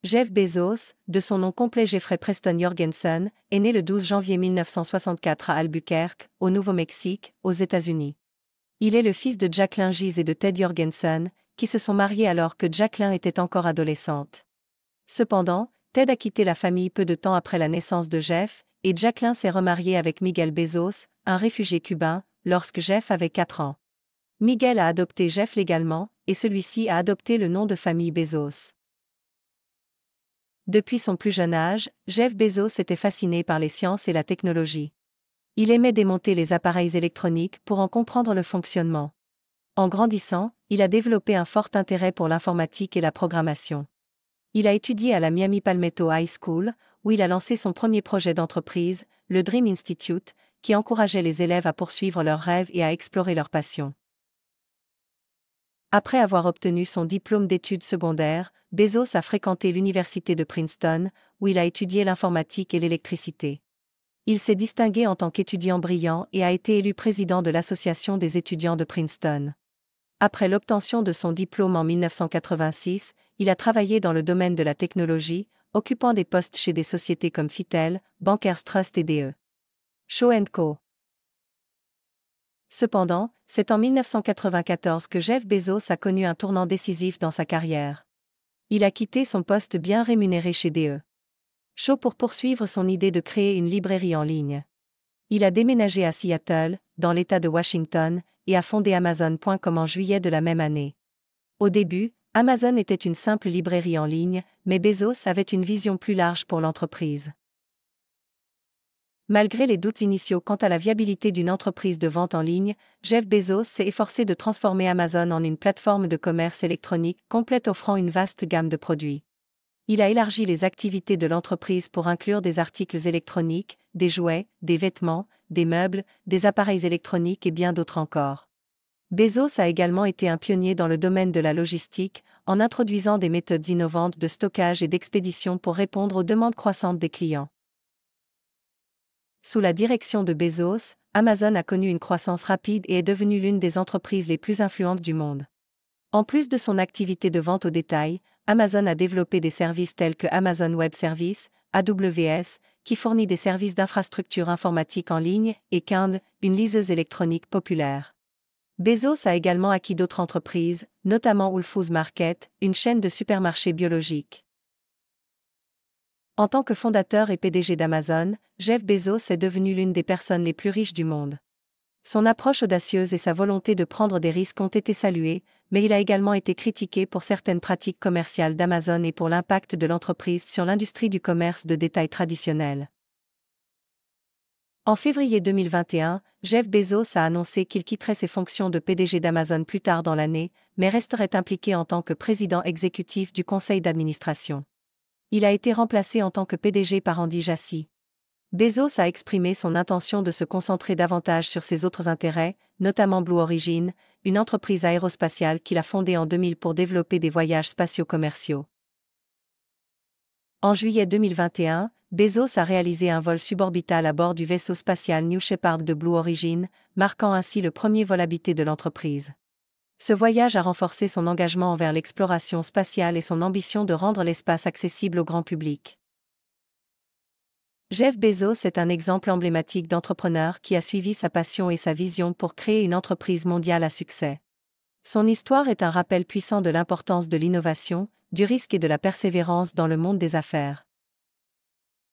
Jeff Bezos, de son nom complet Jeffrey Preston Jorgensen, est né le 12 janvier 1964 à Albuquerque, au Nouveau-Mexique, aux États-Unis. Il est le fils de Jacqueline Gies et de Ted Jorgensen, qui se sont mariés alors que Jacqueline était encore adolescente. Cependant, Ted a quitté la famille peu de temps après la naissance de Jeff, et Jacqueline s'est remariée avec Miguel Bezos, un réfugié cubain, lorsque Jeff avait 4 ans. Miguel a adopté Jeff légalement, et celui-ci a adopté le nom de famille Bezos. Depuis son plus jeune âge, Jeff Bezos était fasciné par les sciences et la technologie. Il aimait démonter les appareils électroniques pour en comprendre le fonctionnement. En grandissant, il a développé un fort intérêt pour l'informatique et la programmation. Il a étudié à la Miami Palmetto High School, où il a lancé son premier projet d'entreprise, le Dream Institute, qui encourageait les élèves à poursuivre leurs rêves et à explorer leurs passions. Après avoir obtenu son diplôme d'études secondaires, Bezos a fréquenté l'université de Princeton, où il a étudié l'informatique et l'électricité. Il s'est distingué en tant qu'étudiant brillant et a été élu président de l'Association des étudiants de Princeton. Après l'obtention de son diplôme en 1986, il a travaillé dans le domaine de la technologie, occupant des postes chez des sociétés comme Fitel, Bankers Trust et DE. Shaw & Co. Cependant, c'est en 1994 que Jeff Bezos a connu un tournant décisif dans sa carrière. Il a quitté son poste bien rémunéré chez DE. Shaw pour poursuivre son idée de créer une librairie en ligne. Il a déménagé à Seattle, dans l'État de Washington, et a fondé Amazon.com en juillet de la même année. Au début, Amazon était une simple librairie en ligne, mais Bezos avait une vision plus large pour l'entreprise. Malgré les doutes initiaux quant à la viabilité d'une entreprise de vente en ligne, Jeff Bezos s'est efforcé de transformer Amazon en une plateforme de commerce électronique complète offrant une vaste gamme de produits. Il a élargi les activités de l'entreprise pour inclure des articles électroniques, des jouets, des vêtements, des meubles, des appareils électroniques et bien d'autres encore. Bezos a également été un pionnier dans le domaine de la logistique, en introduisant des méthodes innovantes de stockage et d'expédition pour répondre aux demandes croissantes des clients. Sous la direction de Bezos, Amazon a connu une croissance rapide et est devenue l'une des entreprises les plus influentes du monde. En plus de son activité de vente au détail, Amazon a développé des services tels que Amazon Web Services, AWS, qui fournit des services d'infrastructure informatique en ligne, et Kindle, une liseuse électronique populaire. Bezos a également acquis d'autres entreprises, notamment Whole Foods Market, une chaîne de supermarchés biologiques. En tant que fondateur et PDG d'Amazon, Jeff Bezos est devenu l'une des personnes les plus riches du monde. Son approche audacieuse et sa volonté de prendre des risques ont été saluées, mais il a également été critiqué pour certaines pratiques commerciales d'Amazon et pour l'impact de l'entreprise sur l'industrie du commerce de détail traditionnel. En février 2021, Jeff Bezos a annoncé qu'il quitterait ses fonctions de PDG d'Amazon plus tard dans l'année, mais resterait impliqué en tant que président exécutif du conseil d'administration. Il a été remplacé en tant que PDG par Andy Jassy. Bezos a exprimé son intention de se concentrer davantage sur ses autres intérêts, notamment Blue Origin, une entreprise aérospatiale qu'il a fondée en 2000 pour développer des voyages spatiaux commerciaux. En juillet 2021, Bezos a réalisé un vol suborbital à bord du vaisseau spatial New Shepard de Blue Origin, marquant ainsi le premier vol habité de l'entreprise. Ce voyage a renforcé son engagement envers l'exploration spatiale et son ambition de rendre l'espace accessible au grand public. Jeff Bezos est un exemple emblématique d'entrepreneur qui a suivi sa passion et sa vision pour créer une entreprise mondiale à succès. Son histoire est un rappel puissant de l'importance de l'innovation, du risque et de la persévérance dans le monde des affaires.